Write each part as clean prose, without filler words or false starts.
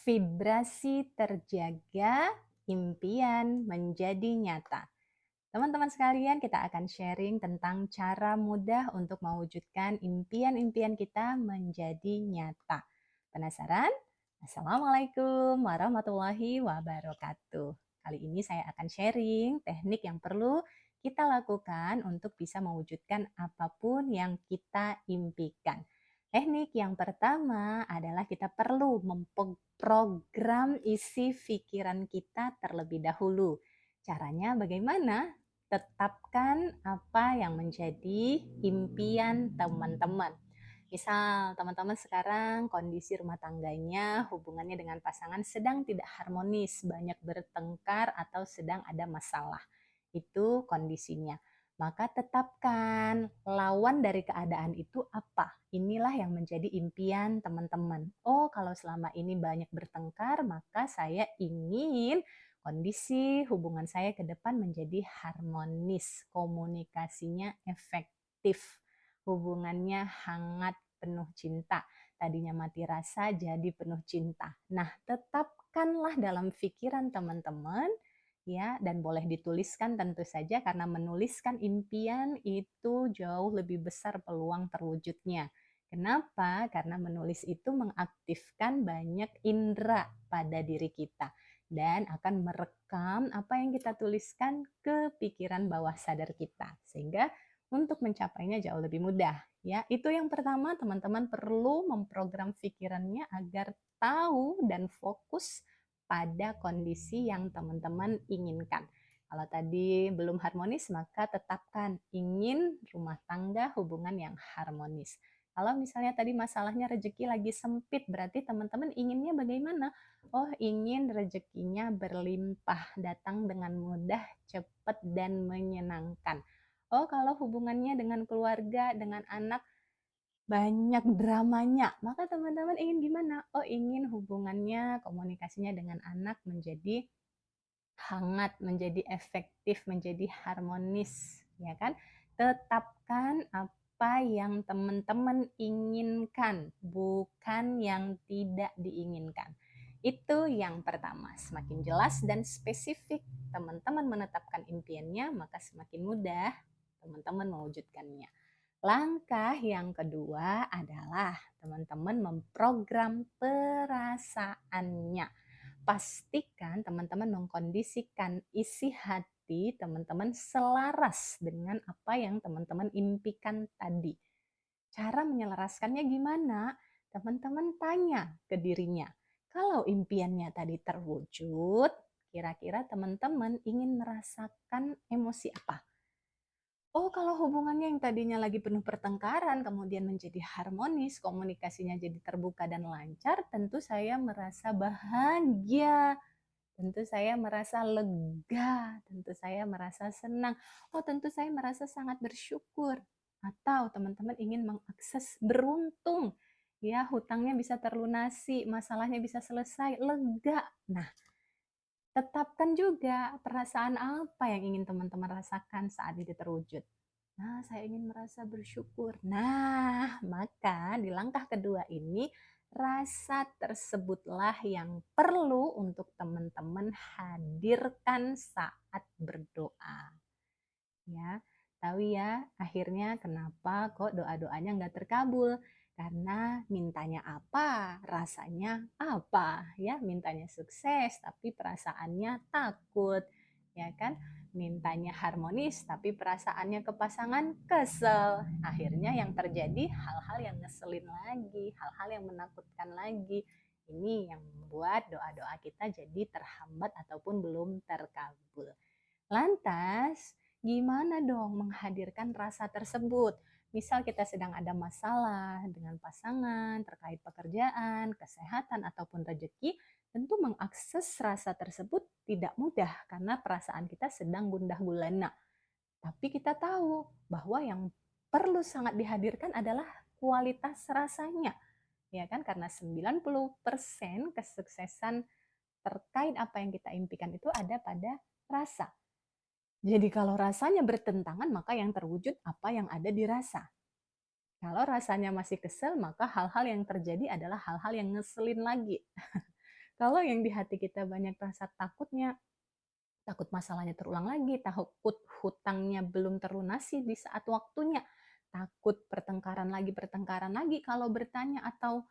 Vibrasi terjaga, impian menjadi nyata. Teman-teman sekalian, kita akan sharing tentang cara mudah untuk mewujudkan impian-impian kita menjadi nyata. Penasaran? Assalamualaikum warahmatullahi wabarakatuh. Kali ini saya akan sharing teknik yang perlu kita lakukan untuk bisa mewujudkan apapun yang kita impikan. Teknik yang pertama adalah kita perlu memprogram isi pikiran kita terlebih dahulu. Caranya bagaimana? Tetapkan apa yang menjadi impian teman-teman. Misal teman-teman sekarang kondisi rumah tangganya, hubungannya dengan pasangan sedang tidak harmonis, banyak bertengkar atau sedang ada masalah. Itu kondisinya. Maka tetapkan lawan dari keadaan itu apa. Inilah yang menjadi impian teman-teman. Oh, kalau selama ini banyak bertengkar, maka saya ingin kondisi hubungan saya ke depan menjadi harmonis, komunikasinya efektif, hubungannya hangat, penuh cinta. Tadinya mati rasa jadi penuh cinta. Nah, tetapkanlah dalam pikiran teman-teman ya, dan boleh dituliskan tentu saja karena menuliskan impian itu jauh lebih besar peluang terwujudnya. Kenapa? Karena menulis itu mengaktifkan banyak indera pada diri kita dan akan merekam apa yang kita tuliskan ke pikiran bawah sadar kita sehingga untuk mencapainya jauh lebih mudah ya. Itu yang pertama, teman-teman perlu memprogram pikirannya agar tahu dan fokus pada kondisi yang teman-teman inginkan. Kalau tadi belum harmonis, maka tetapkan ingin rumah tangga hubungan yang harmonis. Kalau misalnya tadi masalahnya rezeki lagi sempit, berarti teman-teman inginnya bagaimana? Oh, ingin rezekinya berlimpah, datang dengan mudah, cepat, dan menyenangkan. Oh, kalau hubungannya dengan keluarga, dengan anak, banyak dramanya, maka teman-teman ingin gimana? Oh, ingin hubungannya, komunikasinya dengan anak menjadi hangat, menjadi efektif, menjadi harmonis, ya kan? Tetapkan apa yang teman-teman inginkan, bukan yang tidak diinginkan. Itu yang pertama, semakin jelas dan spesifik teman-teman menetapkan impiannya, maka semakin mudah teman-teman mewujudkannya. Langkah yang kedua adalah teman-teman memprogram perasaannya. Pastikan teman-teman mengkondisikan isi hati teman-teman selaras dengan apa yang teman-teman impikan tadi. Cara menyelaraskannya gimana? Teman-teman tanya ke dirinya. Kalau impiannya tadi terwujud, kira-kira teman-teman ingin merasakan emosi apa? Oh, kalau hubungannya yang tadinya lagi penuh pertengkaran, kemudian menjadi harmonis, komunikasinya jadi terbuka dan lancar, tentu saya merasa bahagia, tentu saya merasa lega, tentu saya merasa senang. Oh, tentu saya merasa sangat bersyukur. Atau teman-teman ingin mengakses beruntung, ya hutangnya bisa terlunasi, masalahnya bisa selesai, lega. Nah, tetapkan juga perasaan apa yang ingin teman-teman rasakan saat itu terwujud. Nah, saya ingin merasa bersyukur. Nah, maka di langkah kedua ini, rasa tersebutlah yang perlu untuk teman-teman hadirkan saat berdoa. Ya, tahu ya, akhirnya kenapa kok doa-doanya nggak terkabul? Karena mintanya apa, rasanya apa, ya mintanya sukses tapi perasaannya takut, ya kan? Mintanya harmonis tapi perasaannya ke pasangan kesel. Akhirnya yang terjadi hal-hal yang ngeselin lagi, hal-hal yang menakutkan lagi. Ini yang membuat doa-doa kita jadi terhambat ataupun belum terkabul. Lantas, gimana dong menghadirkan rasa tersebut? Misal kita sedang ada masalah dengan pasangan terkait pekerjaan, kesehatan, ataupun rezeki, tentu mengakses rasa tersebut tidak mudah karena perasaan kita sedang gundah gulana. Tapi kita tahu bahwa yang perlu sangat dihadirkan adalah kualitas rasanya. Ya kan? Karena 90% kesuksesan terkait apa yang kita impikan itu ada pada rasa. Jadi kalau rasanya bertentangan, maka yang terwujud apa yang ada di rasa. Kalau rasanya masih kesel, maka hal-hal yang terjadi adalah hal-hal yang ngeselin lagi. Kalau yang di hati kita banyak rasa takutnya, takut masalahnya terulang lagi, takut hutangnya belum terlunasi di saat waktunya, takut pertengkaran lagi kalau bertanya atau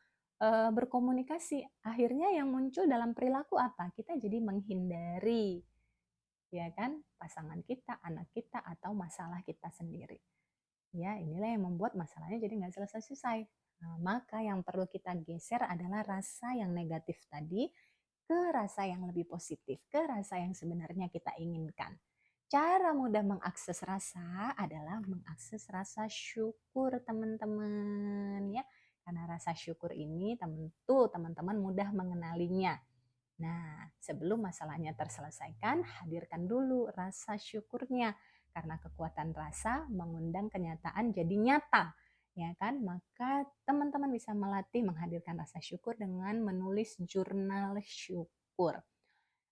berkomunikasi. Akhirnya yang muncul dalam perilaku apa? Kita jadi menghindari, ya kan, pasangan kita, anak kita, atau masalah kita sendiri. Ya, inilah yang membuat masalahnya jadi nggak selesai-selesai. Nah, maka yang perlu kita geser adalah rasa yang negatif tadi ke rasa yang lebih positif, ke rasa yang sebenarnya kita inginkan. Cara mudah mengakses rasa adalah mengakses rasa syukur, teman-teman, ya. Karena rasa syukur ini tentu teman-teman mudah mengenalinya. Nah, sebelum masalahnya terselesaikan, hadirkan dulu rasa syukurnya. Karena kekuatan rasa mengundang kenyataan jadi nyata. Ya kan? Maka teman-teman bisa melatih menghadirkan rasa syukur dengan menulis jurnal syukur.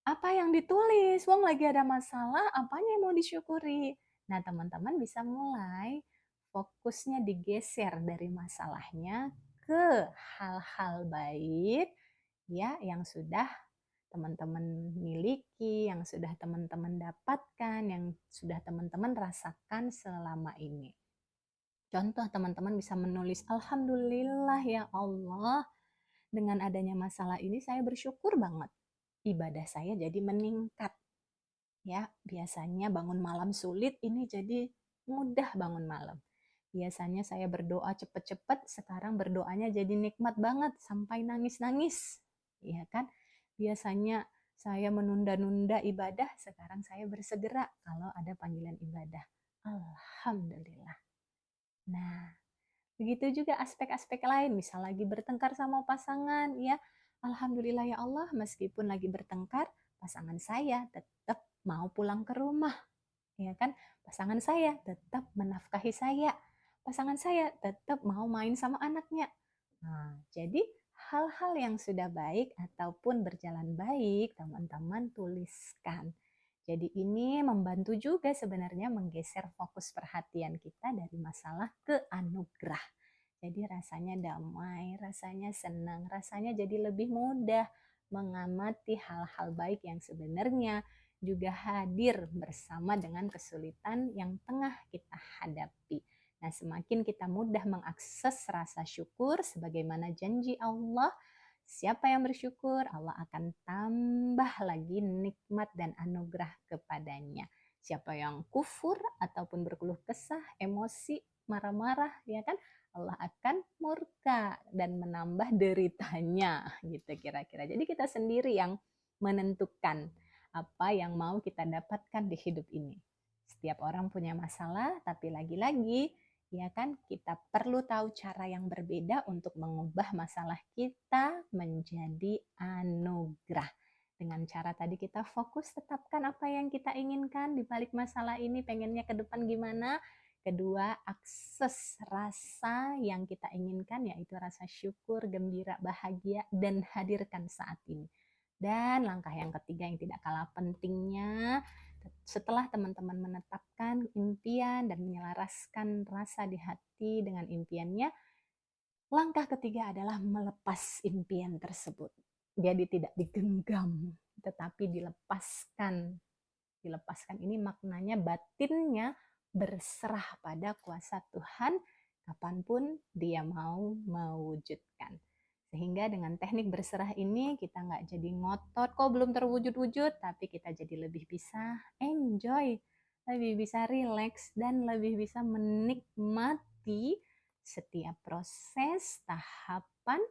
Apa yang ditulis? Wong lagi ada masalah, apanya yang mau disyukuri? Nah, teman-teman bisa mulai fokusnya digeser dari masalahnya ke hal-hal baik ya yang sudah teman-teman miliki, yang sudah teman-teman dapatkan, yang sudah teman-teman rasakan selama ini. Contoh, teman-teman bisa menulis, Alhamdulillah ya Allah, dengan adanya masalah ini saya bersyukur banget. Ibadah saya jadi meningkat. Ya, biasanya bangun malam sulit, ini jadi mudah bangun malam. Biasanya saya berdoa cepet-cepet, sekarang berdoanya jadi nikmat banget sampai nangis-nangis. Iya kan? Biasanya saya menunda-nunda ibadah, sekarang saya bersegera kalau ada panggilan ibadah. Alhamdulillah. Nah, begitu juga aspek-aspek lain, misal lagi bertengkar sama pasangan, ya. Alhamdulillah ya Allah, meskipun lagi bertengkar, pasangan saya tetap mau pulang ke rumah, ya kan? Pasangan saya tetap menafkahi saya. Pasangan saya tetap mau main sama anaknya. Nah, jadi hal-hal yang sudah baik ataupun berjalan baik, teman-teman tuliskan. Jadi ini membantu juga sebenarnya menggeser fokus perhatian kita dari masalah ke anugerah. Jadi rasanya damai, rasanya senang, rasanya jadi lebih mudah mengamati hal-hal baik yang sebenarnya juga hadir bersama dengan kesulitan yang tengah kita hadapi. Nah, semakin kita mudah mengakses rasa syukur sebagaimana janji Allah, siapa yang bersyukur, Allah akan tambah lagi nikmat dan anugerah kepadanya. Siapa yang kufur ataupun berkeluh kesah, emosi, marah-marah, ya kan? Allah akan murka dan menambah deritanya, gitu kira-kira. Jadi kita sendiri yang menentukan apa yang mau kita dapatkan di hidup ini. Setiap orang punya masalah, tapi lagi-lagi ya kan, kita perlu tahu cara yang berbeda untuk mengubah masalah kita menjadi anugerah. Dengan cara tadi kita fokus tetapkan apa yang kita inginkan di balik masalah ini, pengennya ke depan gimana. Kedua, akses rasa yang kita inginkan, yaitu rasa syukur, gembira, bahagia, dan hadirkan saat ini. Dan langkah yang ketiga yang tidak kalah pentingnya, setelah teman-teman menetapkan impian dan menyelaraskan rasa di hati dengan impiannya, langkah ketiga adalah melepas impian tersebut. Jadi tidak digenggam, tetapi dilepaskan. Dilepaskan ini maknanya batinnya berserah pada kuasa Tuhan kapanpun dia mau mewujudkan. Sehingga dengan teknik berserah ini kita nggak jadi ngotot, kok belum terwujud-wujud, tapi kita jadi lebih bisa enjoy, lebih bisa relax, dan lebih bisa menikmati setiap proses, tahapan,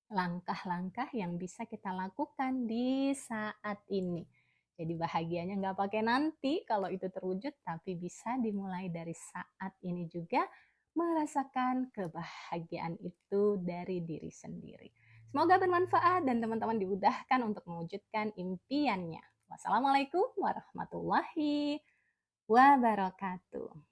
langkah-langkah yang bisa kita lakukan di saat ini. Jadi bahagianya nggak pakai nanti kalau itu terwujud, tapi bisa dimulai dari saat ini juga merasakan kebahagiaan itu dari diri sendiri. Semoga bermanfaat dan teman-teman dimudahkan untuk mewujudkan impiannya. Wassalamualaikum warahmatullahi wabarakatuh.